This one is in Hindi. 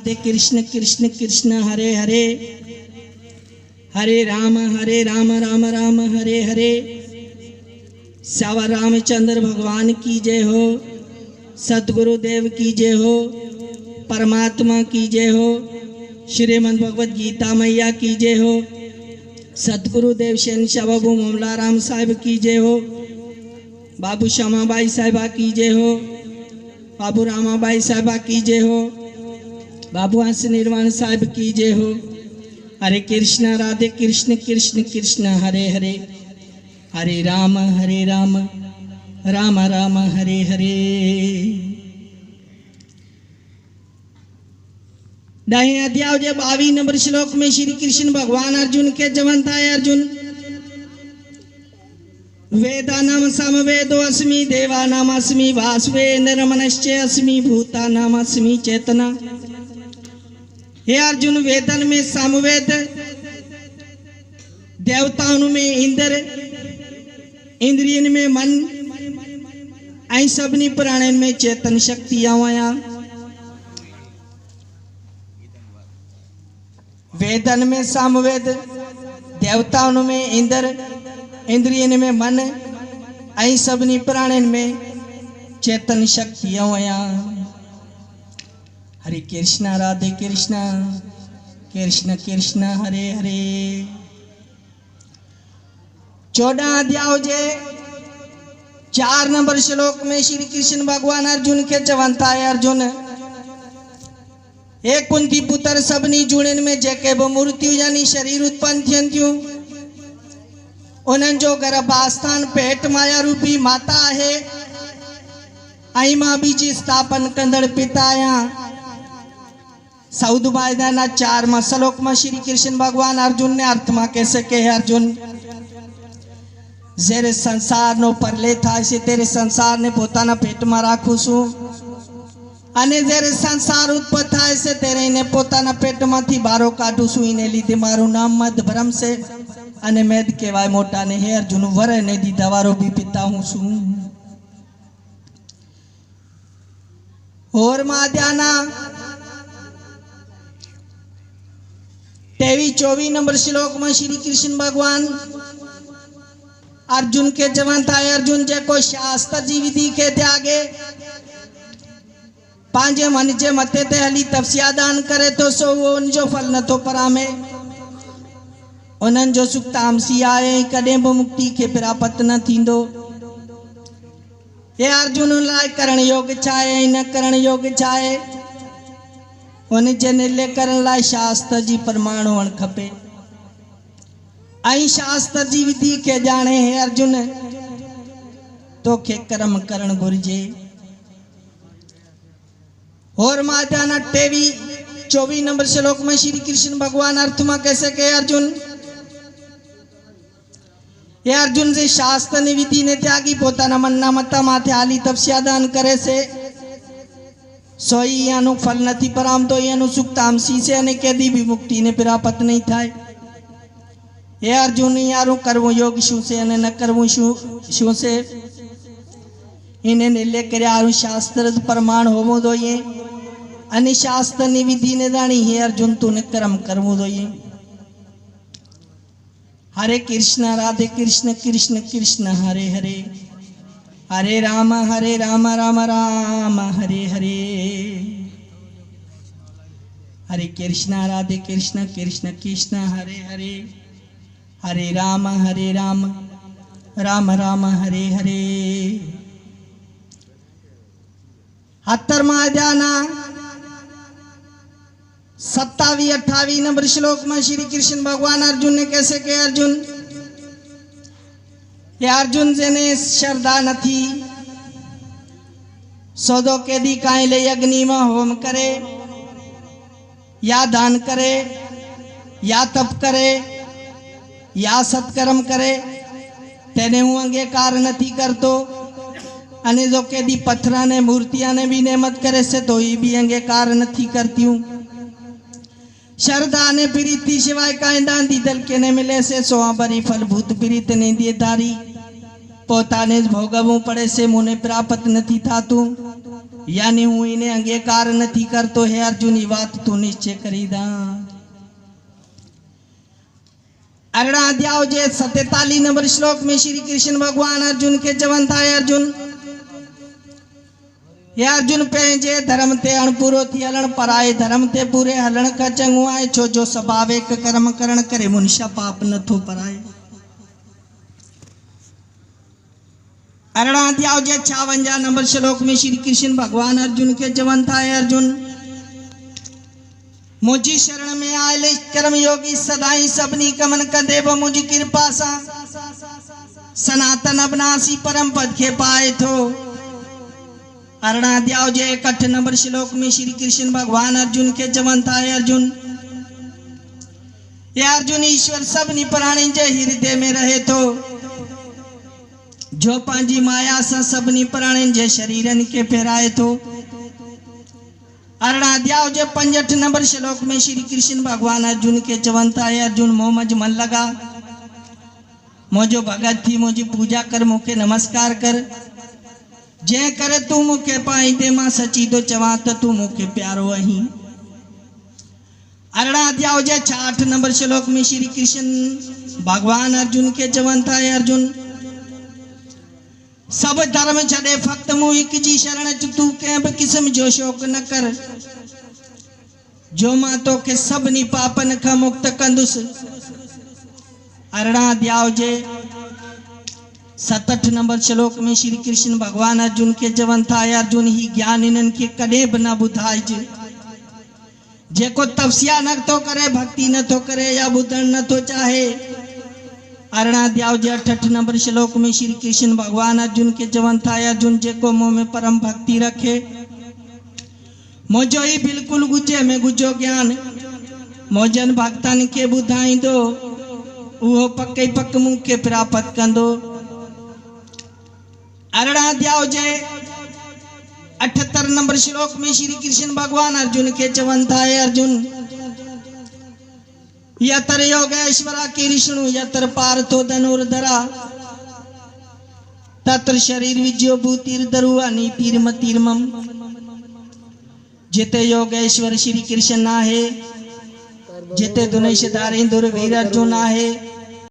राधे कृष्ण कृष्ण कृष्ण हरे हरे, हरे राम राम राम हरे हरे। श्यावर रामचंद्र भगवान की जय हो, सद्गुरुदेव की जय हो, परमात्मा की जय हो, श्रीमद् भगवत गीता मैया की जय हो, सद्गुरुदेव शहंशाह बाबू ममला राम साहिब की जय हो, बाबू श्यामाबाई साहिबा की जय हो, बाबू रामाबाई साहिबा की जय हो, बाबू हंस निर्वाण साहिब की जय हो। हरे कृष्ण राधे कृष्ण कृष्ण कृष्ण हरे हरे, हरे राम राम राम हरे हरे। दाएं अध्याय 22 नंबर श्लोक में श्री कृष्ण भगवान अर्जुन के जवंत आए। अर्जुन वेदानाम समवेदो अस्मि, देवानाम अस्मि वासुदेव मनश्चे अस्मि, भूतानाम अस्मि चेतना। हे अर्जुन, वेदन में सामवेद, देवताओं में इंद्र, इंद्रियन में मन, ऐं सबनी प्राणन में चेतन शक्ति आवाया। वेदन में सामवेद, देवताओं में इंद्र, इंद्रियन में मन, ऐं सबनी प्राणन में चेतन शक्ति आवाया। हरे कृष्ण राधे कृष्ण कृष्ण कृष्ण हरे हरे। 14 अध्याय जे 4 नंबर श्लोक में श्री कृष्ण भगवान अर्जुन के जवंत आए। अर्जुन, एक कुंती पुत्र सबनी जुड़न में जेके वो मूर्तियों यानी शरीर उत्पन्न थियन थियूं, उन्हनि जो गर्भास्थान पेट माया रूपी माता है। आई मां बीजी स्थापन कंदड़ पिता आया। सऊद मैदाना 4 में श्लोक में श्री कृष्ण भगवान अर्जुन ने अर्थ में कैसे कहे। अर्जुन, जेरे संसार नो परले थाय से तेरे संसार ने पोताना पेट में राखू छू, अने जेरे संसार उत्पन्न थाय से तेरे ने पोताना पेट मांथी बारो काढू छू। इने लीधे मारू नाम मद भ्रम से अने मेद केवाय मोटा ने। हे अर्जुन, वरे ने दी दवारो भी पिता हूँ छू। और माध्याना 23-24 नंबर श्लोक में श्री कृष्ण भगवान अर्जुन के जवंत आए। अर्जुन, जे को शास्त्र जी विधि के त्यागे, पांजे मन जे मते ते हली तपस्या दान करे तो सो वो उनजो फल न तो परामे। उन्हनि जो सुख तामसी आए, कदे भी मुक्ति के प्राप्त न थींदो। हे अर्जुन, लाइ करण योग चाहे न करण योग चाहे, उन जे निर्णय करण लाइ शास्त्र जी प्रमाण हुअण खपे। ऐं शास्त्र जी विधि के जाने। हे अर्जुन, तोखे कर्म करण घुर्जे। और माध्याना 23-24 नंबर श्लोक में श्री कृष्ण भगवान अर्थ में कैसे कहे। अर्जुन, ये अर्जुन से शास्त्र ने विधि ने त्यागी पोताना मनना मता माथे हाली तपस्या दान करे से सोई यानु फल नथी पराम तो यानु सुख तामसी से अने केदी भी मुक्ति ने प्राप्त नहीं थाय। हे अर्जुन, यारू करवो योग शू से अने न करवो शू से, इन्हें निर्णय करे आरू शास्त्र प्रमाण होवो दोये, अने शास्त्र ने विधि ने जानी। हे अर्जुन, तूने कर्म करवो दोये। हरे कृष्ण राधे कृष्ण कृष्ण कृष्ण हरे हरे, हरे राम राम राम हरे हरे। हरे कृष्ण राधे कृष्ण कृष्ण कृष्ण हरे हरे, हरे राम राम राम हरे हरे। 78वां अध्याय 27-28 नंबर श्लोक में श्री कृष्ण भगवान अर्जुन ने कैसे कहे। अर्जुन, ये अर्जुन जेने श्रद्धा नथी, सौदो के दी काई ले अग्नि में होम करे, या दान करे, या तप करे, या सत्कर्म करे, तेने हूँ अंगीकार नथी करतो। अने जो के दी पत्थरा ने मूर्तियां ने भी नेमत करे से तो ही भी अंगीकार नथी करती हूँ। श्रद्धा ने प्रीति सिवाय काई दान दी दल के ने मिले से सोआ बरी फल भूत प्रीत ने दिए धारी, पोताने भोगवू पड़े से मुने प्राप्त नथी थातू। यानी हूँ इन्हें अंगीकार नहीं कर तो है अर्जुन ये बात तू निश्चय करीदा। अगला अध्याय जे 47 नंबर श्लोक में श्री कृष्ण भगवान अर्जुन के जवन था अर्जुन ये अर्जुन पंहिंजे धर्म ते अणपूरो थी हलण पराए धर्म ते पूरे हलण का चंगो आहे छो जो स्वाभाविक कर्म करण करे मनुष्य पाप नथो पराए। अगला अध्याय जे 56 नंबर श्लोक में श्री कृष्ण भगवान अर्जुन के जवन था अर्जुन मुझी शरण में आये कर्म योगी सदाई सबनी कमन का देव मुझी कृपा सा सनातन अविनाशी परम पद के पाए थो। अरणाध्याय जे 61 नंबर श्लोक में श्री कृष्ण भगवान अर्जुन के जवन था अर्जुन ये अर्जुन ईश्वर सबनी प्राणी जे हृदय में रहे तो जो पांजी माया सा सबनी प्राणी जे शरीरन के फेराए तो। अरणाध्याय जे 65 नंबर श्लोक में श्री कृष्ण भगवान अर्जुन के जवन था अर्जुन मोह मज मन लगा मोजो भगत थी मोजी पूजा कर मुखे नमस्कार कर जे करे तू मुखे पाई दे मां सची तो चवा तो तू मुखे प्यारो अही। अरणाध्याय जे 66 नंबर श्लोक में श्री कृष्ण भगवान अर्जुन के जवन था अर्जुन सब धर्म छड़े फक्त मुँह एक जी शरण तू के किस्म जो शोक न कर जो मां तो के सबनी पापन का मुक्त कंदुस। अरणाध्याय जे 67 नंबर श्लोक में श्री कृष्ण भगवान अर्जुन के जवन था अर्जुन ही ज्ञान इनन के कदे बना बुधाई जेको तपस्या न तो करे भक्ति न तो करे या बुधन न तो चाहे। अरणाध्याय जे 68 नंबर श्लोक में श्री कृष्ण भगवान अर्जुन के जवन था अर्जुन जेको मोह में परम भक्ति रखे मोजो ही बिल्कुल गुजे में गुजो ज्ञान मोजन भक्तन के बुधाई दो वो पक्के पक मुंह के प्राप्त कंदो। अरणाध्याय जे 78 नंबर श्लोक में श्री कृष्ण भगवान अर्जुन के जवन था अर्जुन यतर योगेश्वरा की ऋषणु यतर पार्थो धनुर्धरा तत्र शरीर विज्यो भूतिर दरुआ नीतिर मतीर्मम जिते योगेश्वर श्री कृष्ण आहे जिते दुनेश धारे दुर्वीर अर्जुन आहे